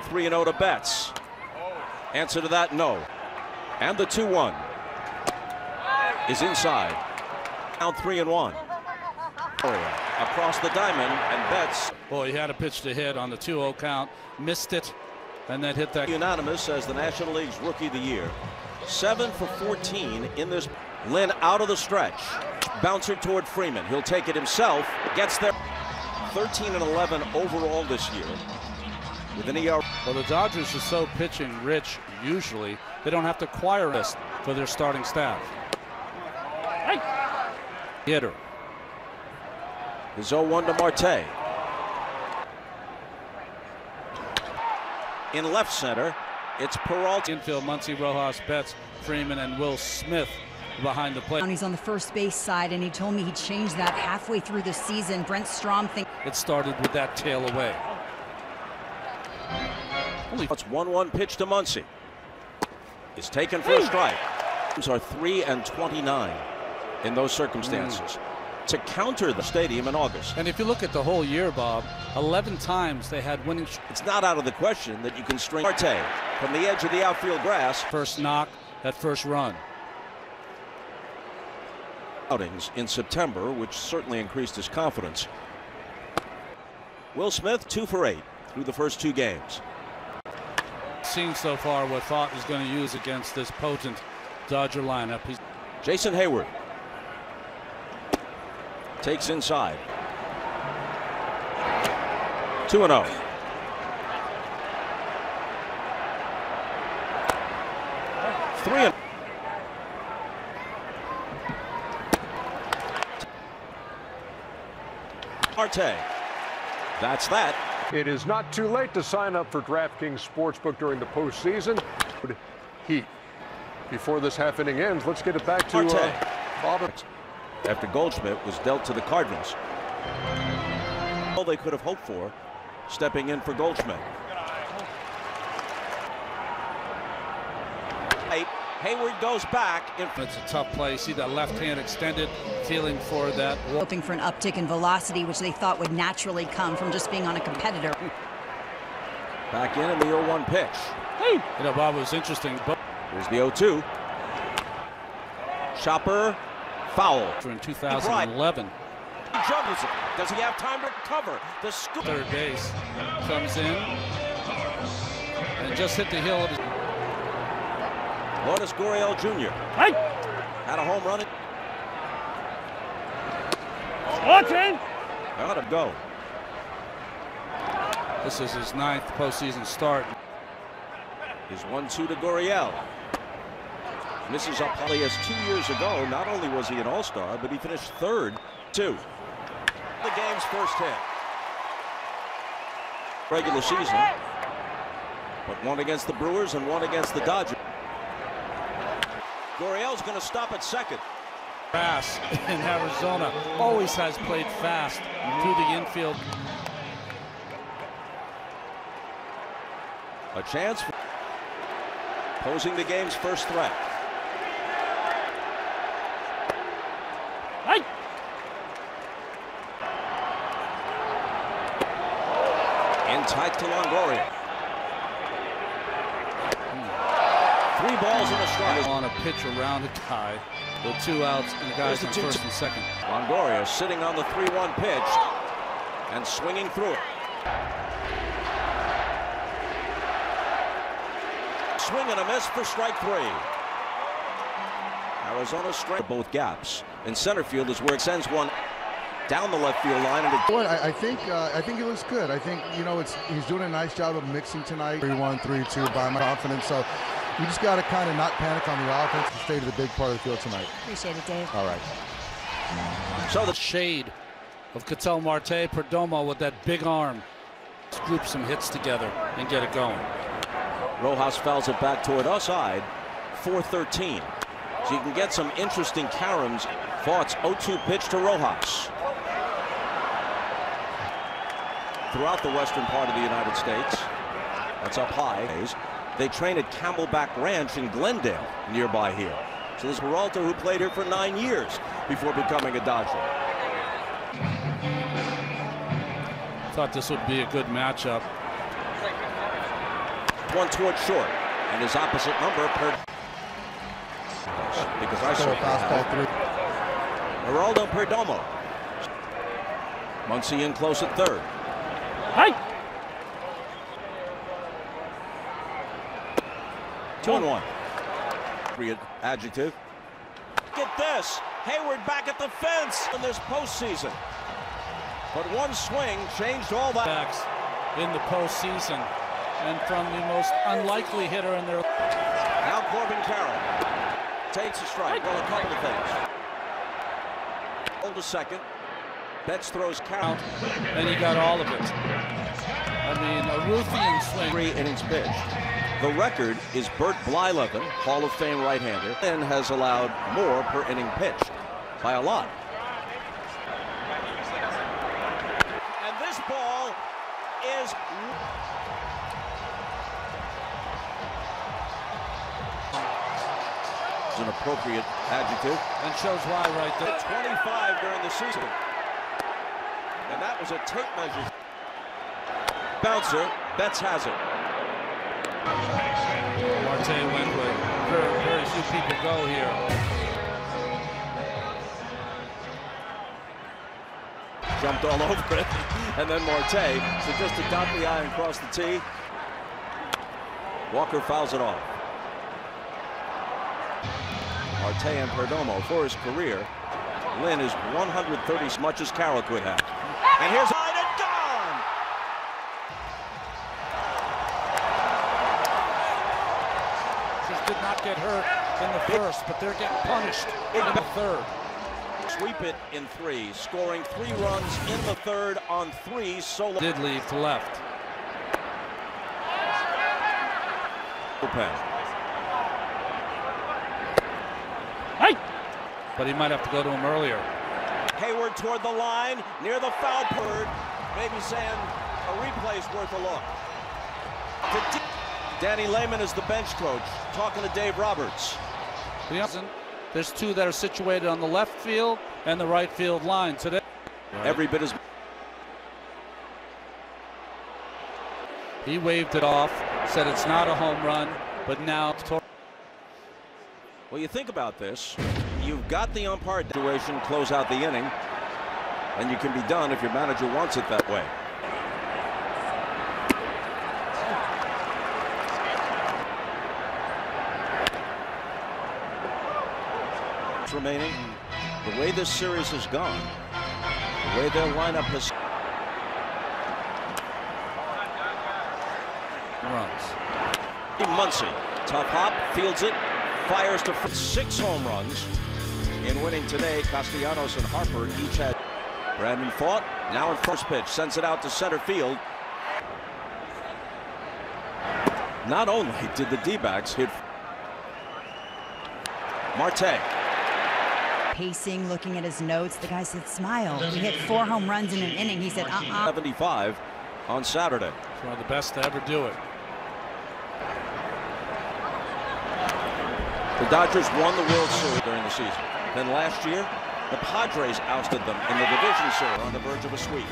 3-0 to Betts. Answer to that, no. And the 2-1 is inside. Now 3-1. Across the diamond, and Betts. Boy, he had a pitch to hit on the 2-0 count, missed it, and then hit that. Unanimous as the National League's Rookie of the Year. 7 for 14 in this. Lynn out of the stretch. Bouncer toward Freeman. He'll take it himself. Gets there. 13-11 overall this year. With an ER. Well, the Dodgers are so pitching rich, usually. They don't have to acquire this for their starting staff. Hey. Hitter. His 0-1 to Marte. In left center, it's Peralta. Infield, Muncy, Rojas, Betts, Freeman, and Will Smith behind the plate. He's on the first base side, and he told me he changed that halfway through the season. Brent Strom thinks it started with that tail away. It's 1-1 pitch to Muncy. It's taken for a strike. Are 3 and 29 in those circumstances. To counter the stadium in August. And if you look at the whole year, Bob, 11 times they had winning. It's not out of the question that you can string Marte from the edge of the outfield grass. First knock, that first run. Outings in September, which certainly increased his confidence. Will Smith 2 for 8 through the first 2 games. Seen so far what Thought is going to use against this potent Dodger lineup. Jason Hayward takes inside. 2-0. Three. Marte. That's that. It is not too late to sign up for DraftKings Sportsbook during the postseason. Heat. Before this half inning ends, let's get it back to Bob. After Goldschmidt was dealt to the Cardinals. All they could have hoped for, stepping in for Goldschmidt. Hayward goes back. It's a tough play. See that left hand extended, feeling for that. Hoping for an uptick in velocity, which they thought would naturally come from just being on a competitor. Back in the 0-1 pitch. You know, Bob, it was interesting. Here's the 0-2. Chopper, foul. In 2011. He juggles it. Does he have time to recover? The scoop. Third base comes in and just hit the hill of his. Lourdes Gurriel Jr. Hey! Had a home run. Watching. Let him go. This is his 9th postseason start. His 1-2 to Gurriel. Misses up Holly 2 years ago. Not only was he an all-star, but he finished 3rd, too. The game's first hit. Regular season. But one against the Brewers and one against the Dodgers. Gurriel's going to stop at second. Bass in Arizona always has played fast through the infield. A chance for posing the game's first threat. Hey! In tight to Longoria. 3 balls and a strike. On a pitch around the guy with 2 outs and the guys on first and second. Longoria sitting on the 3-1 pitch and swinging through it. Swing and a miss for strike 3. Arizona strike both gaps. In center field is where it sends one down the left field line. And I think he looks good. I think, you know, he's doing a nice job of mixing tonight. 3-1, 3-2 by my confidence. So we just got to kind of not panic on the offense and stay to the big part of the field tonight. Appreciate it, Dave. All right. So the shade of Ketel Marte, Perdomo with that big arm. Let's group some hits together and get it going. Rojas fouls it back toward us side. 4-13. So you can get some interesting caroms. Thoughts 0-2 pitch to Rojas. Throughout the western part of the United States, that's up high. They train at Camelback Ranch in Glendale, nearby here. So this is Peralta, who played here for 9 years before becoming a Dodger. Thought this would be a good matchup. One toward short, and his opposite number per. Because I saw fastball through. Geraldo Perdomo. Muncy in close at third. Hey! 2-1. Adjective. Get this. Hayward back at the fence in this postseason. But one swing changed all that. In the postseason, and from the most unlikely hitter in their. Now Corbin Carroll takes a strike. Well, a couple of things. Hold a second. Betts throws Carroll. And he got all of it. I mean, a Ruthian swing. 3 innings pitched. The record is Bert Blyleven, Hall of Fame right-hander, and has allowed more per inning pitched by a lot. And this ball is an appropriate adjective. And shows why right there. 25 during the season. And that was a tape measure. Bouncer, Betts has it. Marte went with very few people go here. Jumped all over it. And then Marte, so just to dot the I and cross the T. Walker fouls it off. Marte and Perdomo for his career. Lynn is 130 as much as Carroll could have. And here's a and gone! Just did not get hurt in the first, but they're getting punished in the third. Sweep it in 3, scoring 3 runs in the third on 3 solo. Did leave to left. Bullpen. Hey! But he might have to go to him earlier. Hayward toward the line, near the foul bird. Maybe saying a replay's worth a look. Danny Lehman is the bench coach, talking to Dave Roberts. There's 2 that are situated on the left field and the right field line today. Every bit as. He waved it off, said it's not a home run, but now. Well, you think about this. You've got the umpire situation, close out the inning, and you can be done if your manager wants it that way. Remaining, the way this series has gone, the way their lineup has Runs. Muncy, tough hop, fields it, fires to 6 home runs in winning today. Castellanos and Harper each had. Brandon fought, now in first pitch, sends it out to center field. Not only did the D-backs hit Marte. Pacing, looking at his notes, the guy said, smile. He hit 4 home runs in an inning. He said, 75 on Saturday. He's one of the best to ever do it. The Dodgers won the World Series during the season. Then last year, the Padres ousted them in the division series on the verge of a sweep.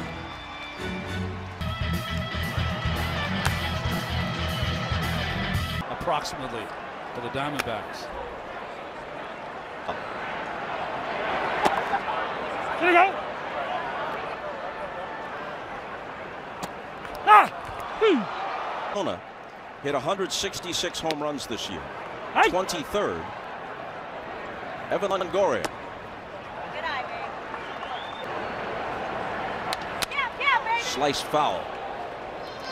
Approximately for the Diamondbacks. Here we go. Mona hit 166 home runs this year. 23rd. Evan Longoria. Slice foul.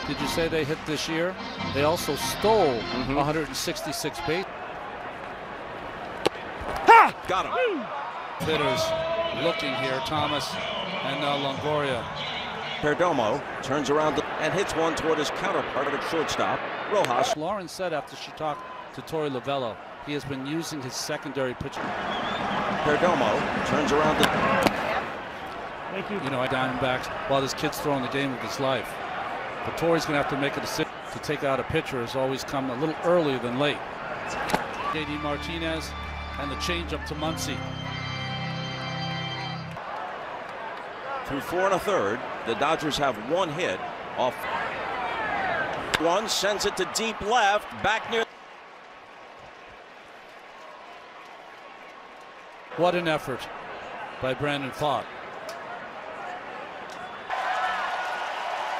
Did you say they hit this year? They also stole 166 bases. Got him. Hitters looking here, Thomas and Longoria. Perdomo turns around and hits one toward his counterpart at shortstop, Rojas. Lauren said after she talked to Torey Lovello, he has been using his secondary pitcher. Perdomo turns around. You know, Diamondbacks, while this kid's throwing the game of his life. But Torey's going to have to make a decision to take out a pitcher has always come a little earlier than late. J.D. Martinez and the changeup to Muncy. Through 4 1/3, the Dodgers have 1 hit off. One sends it to deep left, back near. What an effort by Brandon Pfaadt.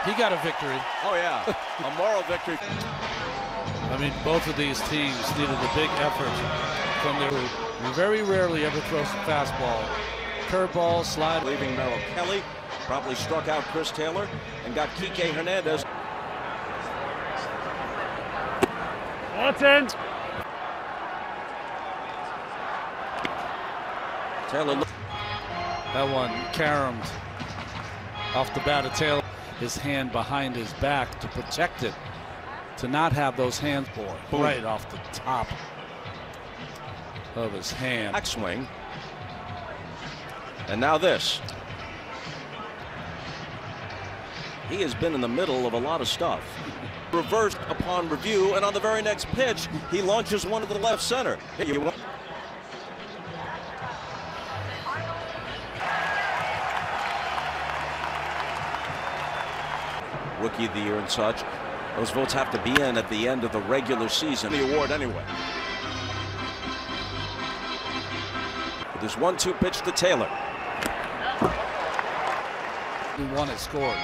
He got a victory. Oh yeah, a moral victory. I mean, both of these teams needed a big effort from their group. You very rarely ever throw some fastball. Curveball, slide. Leaving Merrill Kelly, probably struck out Chris Taylor and got Kike Hernandez. That's in. Taylor. That one caromed off the bat of Taylor. His hand behind his back to protect it, to not have those hands right off the top of his hand. Backswing. And now this. He has been in the middle of a lot of stuff. Reversed upon review, and on the very next pitch, he launches one to the left center. Rookie of the year and such. Those votes have to be in at the end of the regular season. The award anyway. With this 1-2 pitch to Taylor. He won it, scored.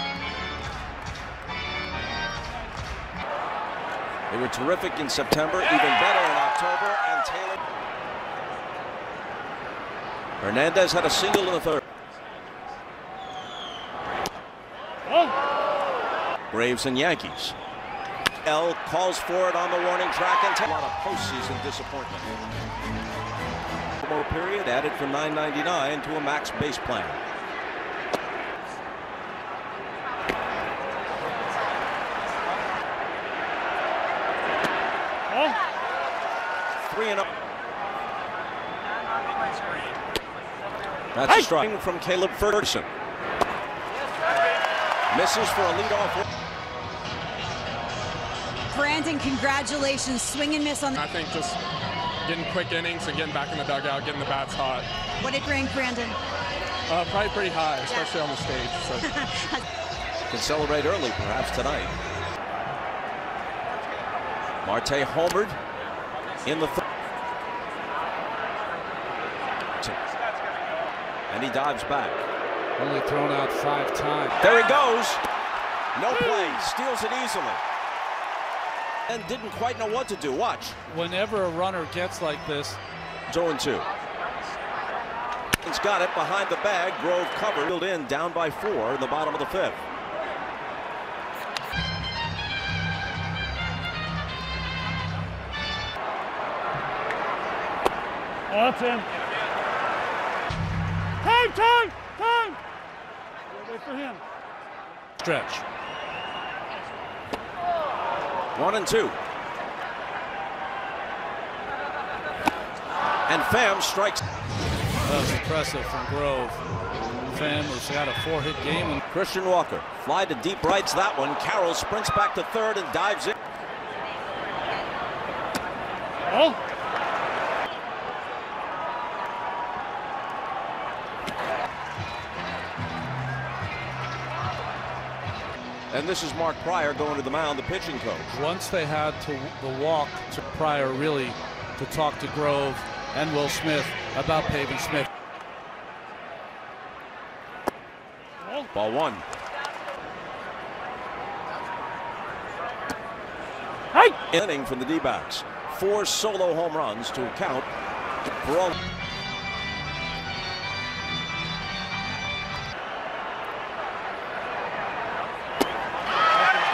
They were terrific in September, even better in October, and Taylor. Hernandez had a single in the third. Braves and Yankees. L calls for it on the warning track and a lot of postseason disappointment. Promo period added from $9.99 to a max base plan. Three and up. That's a strike from Caleb Ferguson. Misses for a leadoff. Brandon, congratulations. Swing and miss on. I think just getting quick innings and getting back in the dugout, getting the bats hot. What did rank, Brandon? Probably pretty high, especially on the stage. So. Can celebrate early, perhaps tonight. Marte homered in the third. And he dives back. Only thrown out 5 times. There he goes. No play. Steals it easily. And didn't quite know what to do. Watch. Whenever a runner gets like this. 0-2. He's got it behind the bag. Grove covered. Filled in down by 4 in the bottom of the 5th. That's in. Time! Wait for him. Stretch. 1-2. And Pham strikes. That was impressive from Grove. Pham has got a 4-hit game. And Christian Walker. Fly to deep rights that one. Carroll sprints back to third and dives in. Oh. And this is Mark Pryor going to the mound, the pitching coach. once they had the walk to Pryor really to talk to Grove and Will Smith about Pavin Smith. Ball 1. Hey! Inning from the D-backs. 4 solo home runs to account for all.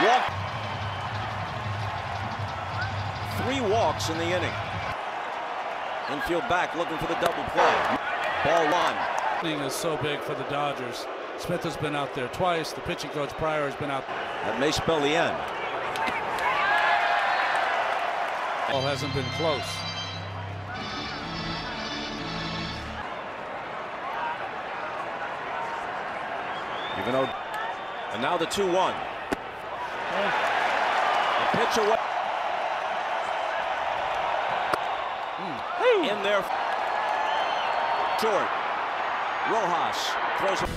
Walk. 3 walks in the inning. Infield back looking for the double play. Ball 1. Inning is so big for the Dodgers. Smith has been out there twice. The pitching coach Pryor has been out. That may spell the end. Ball hasn't been close. Even though, and now the 2-1. A pitch away. In there. Short. Rojas throws it.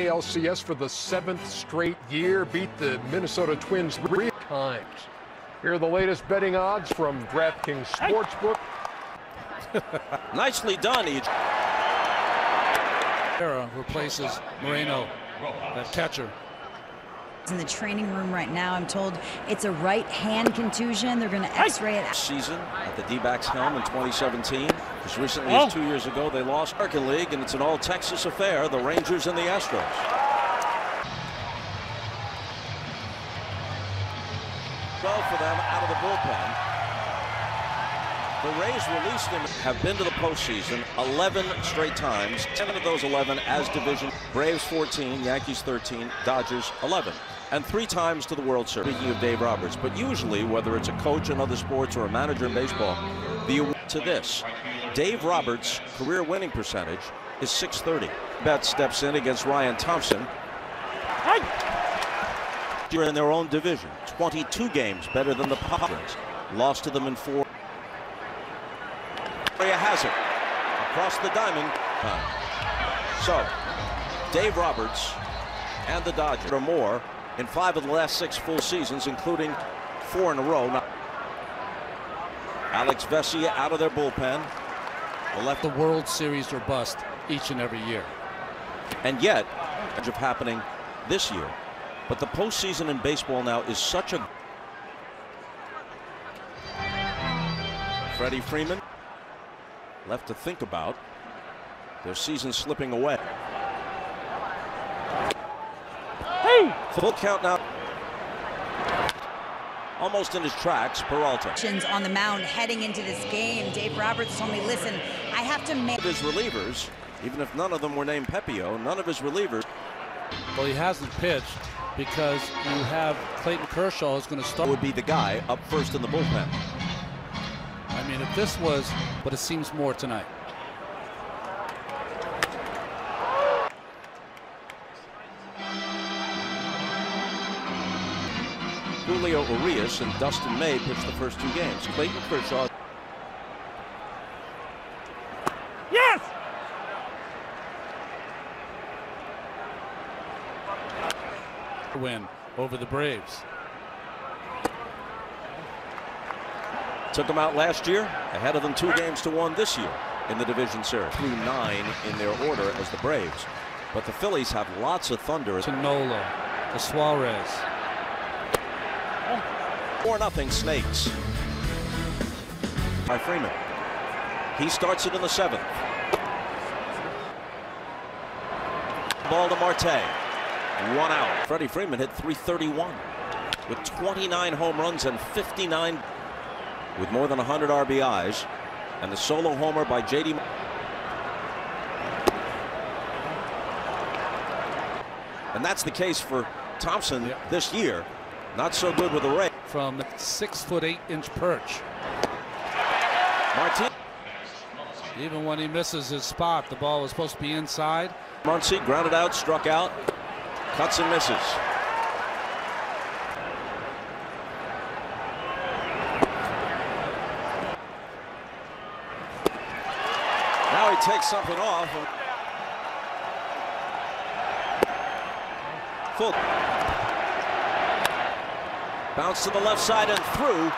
ALCS for the 7th straight year, beat the Minnesota Twins 3 times. Here are the latest betting odds from DraftKings Sportsbook. Nicely done. Replaces Moreno at catcher. In the training room right now, I'm told it's a right hand contusion. They're going to x-ray it. Season at the D-backs helm in 2017. As recently as 2 years ago, they lost American League, and it's an all-Texas affair, the Rangers and the Astros. Well for them out of the bullpen. The Rays released him, have been to the postseason 11 straight times, 10 of those 11 as division. Braves 14, Yankees 13, Dodgers 11, and 3 times to the World Series. Speaking of Dave Roberts, but usually, whether it's a coach in other sports or a manager in baseball, the award to this. Dave Roberts' career winning percentage is .630. Bet steps in against Ryan Thompson. You're in their own division, 22 games better than the Padres. Lost to them in 4. Has it across the diamond. So Dave Roberts and the Dodgers are more in 5 of the last 6 full seasons, including 4 in a row. Now, Alex Vesia out of their bullpen. The World Series or bust each and every year. And yet, of happening this year. But the postseason in baseball now is such a. Freddie Freeman. Left to think about. Their season slipping away. Hey! Full count now. Almost in his tracks, Peralta. On the mound heading into this game. Dave Roberts told me, listen, I have to make. His relievers, even if none of them were named Pepio, none of his relievers. Well, he hasn't pitched because you have Clayton Kershaw is going to start. Would be the guy up first in the bullpen. I mean, if this was, but it seems more tonight. Julio Urias and Dustin May pitched the first 2 games. Clayton Kershaw. Yes! Win over the Braves. Took them out last year, ahead of them 2 games to 1 this year in the division series. Through 9 in their order as the Braves. But the Phillies have lots of thunder. To Nola, to Suarez. 4-0 Snakes. By Freeman. He starts it in the 7th. Ball to Marte. 1 out. Freddie Freeman hit .331 with 29 home runs and 59 with more than 100 RBIs, and the solo homer by J.D. And that's the case for Thompson this year. Not so good with the Rays. From 6'8" perch. Martin. Even when he misses his spot, the ball was supposed to be inside. Muncy grounded out, struck out, cuts and misses. Now he takes something off. Full. Bounce to the left side and through.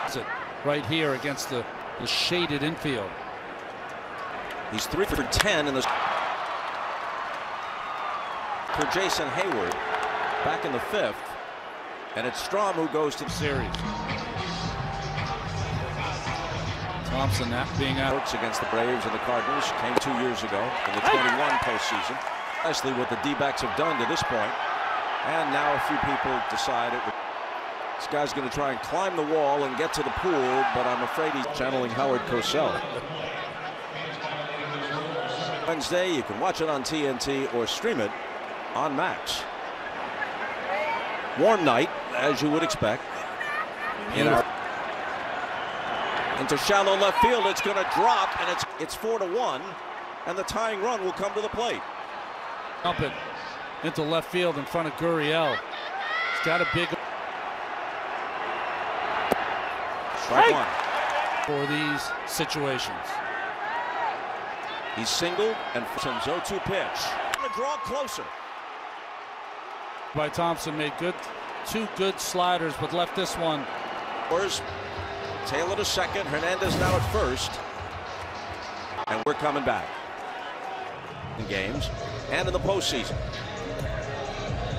Right here against the shaded infield. He's 3 for 10 in this. For Jason Hayward back in the 5th. And it's Strom who goes to the series. Thompson being out. Against the Braves and the Cardinals came 2 years ago in the 21 postseason. Precisely what the D-backs have done to this point. And now a few people decide this guy's going to try and climb the wall and get to the pool, but I'm afraid he's channeling Howard Cosell. Wednesday, you can watch it on TNT or stream it on Max. Warm night, as you would expect. Into shallow left field, it's going to drop, and it's 4-1, and the tying run will come to the plate. Dump it into left field in front of Gurriel. He's got a big. Strike 1 for these situations. He's singled and Simpson's 0-2 pitch. The draw closer. By Thompson made two good sliders, but left this one. Taylor to second, Hernandez now at first. And we're coming back in games and in the postseason.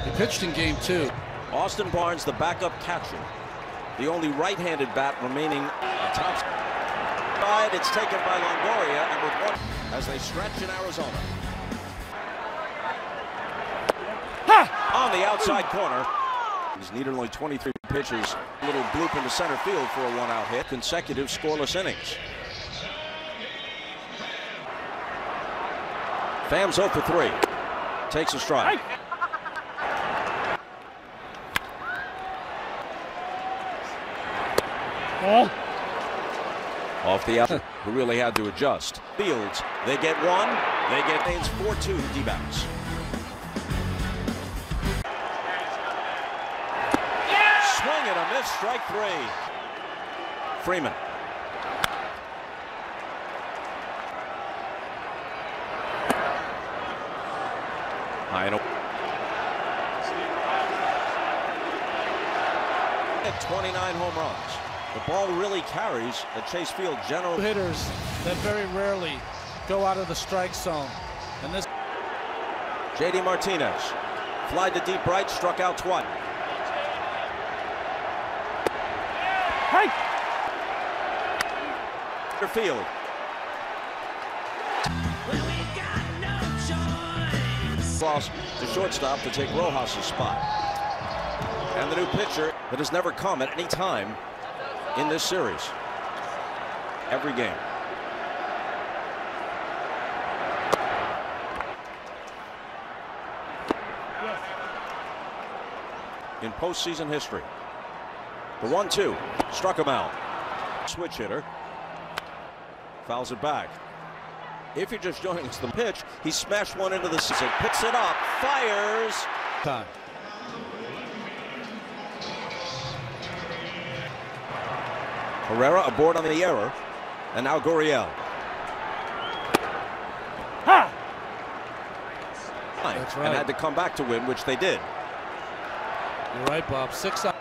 He pitched in game 2. Austin Barnes, the backup catcher, the only right-handed bat remaining. Thompson. It's taken by Longoria, and with one as they stretch in Arizona. On the outside corner. He's needed only 23 pitches. A little bloop into center field for a one-out hit. Consecutive scoreless innings. Phams 0 for 3. Takes a strike. Off the out, who really had to adjust. Fields, they get one. They get Baines 4-2 D-backs. Swing and a miss, strike 3. Freeman. High and 29 home runs. The ball really carries at Chase Field. General hitters that very rarely go out of the strike zone. And this J.D. Martinez fly to deep right, struck out twice. Hey! Field. Cross to shortstop to take Rojas' spot. And the new pitcher that has never come at any time in this series. Every game. In postseason history. The 1-2 struck him out. Switch hitter. Fouls it back. If you're just joining us, the pitch, he smashed one into the season, picks it up, fires. Time. Herrera aboard on the error, and now Gurriel. Ha! That's right. And had to come back to win, which they did. You're right, Bob. 6 out.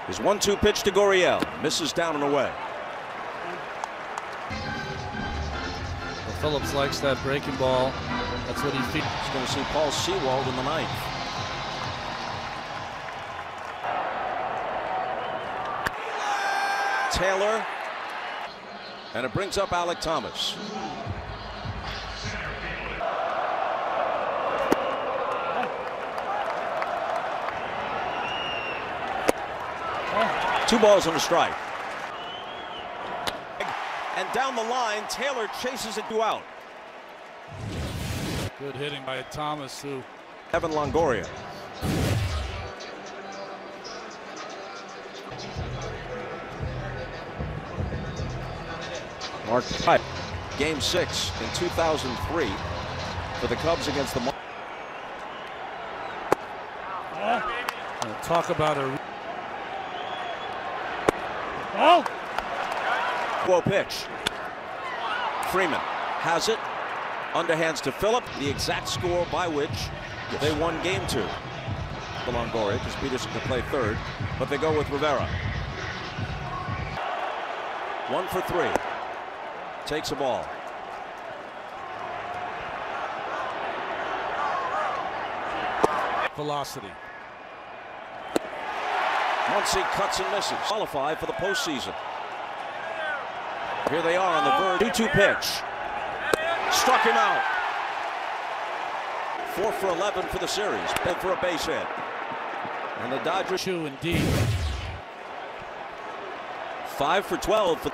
His 1-2 pitch to Gurriel misses down and away. Well, Phillips likes that breaking ball. That's what he feels. He's going to see Paul Sewald in the ninth. Taylor, and it brings up Alek Thomas. Two balls and a strike. And down the line, Taylor chases it out. Good hitting by Thomas, who Evan Longoria. Mark Pipe. Game 6 in 2003 for the Cubs against the talk about a Whoa pitch. Freeman has it. Underhands to Phillip. The exact score by which they won game 2. The Longoria, because Peterson could play third, but they go with Rivera. 1 for 3. Takes a ball. velocity. Muncy cuts and misses. Qualify for the postseason. Here they are on the verge. 2-2 pitch. Struck him out. 4 for 11 for the series. Bent for a base hit. And the Dodgers. Two indeed. 5 for 12 for.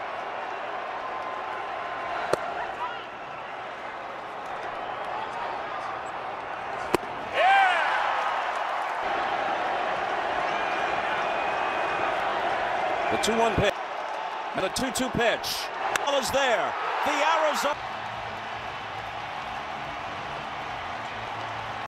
The 2-1 pitch and a 2-2 pitch. Ball is there. The arrow's up.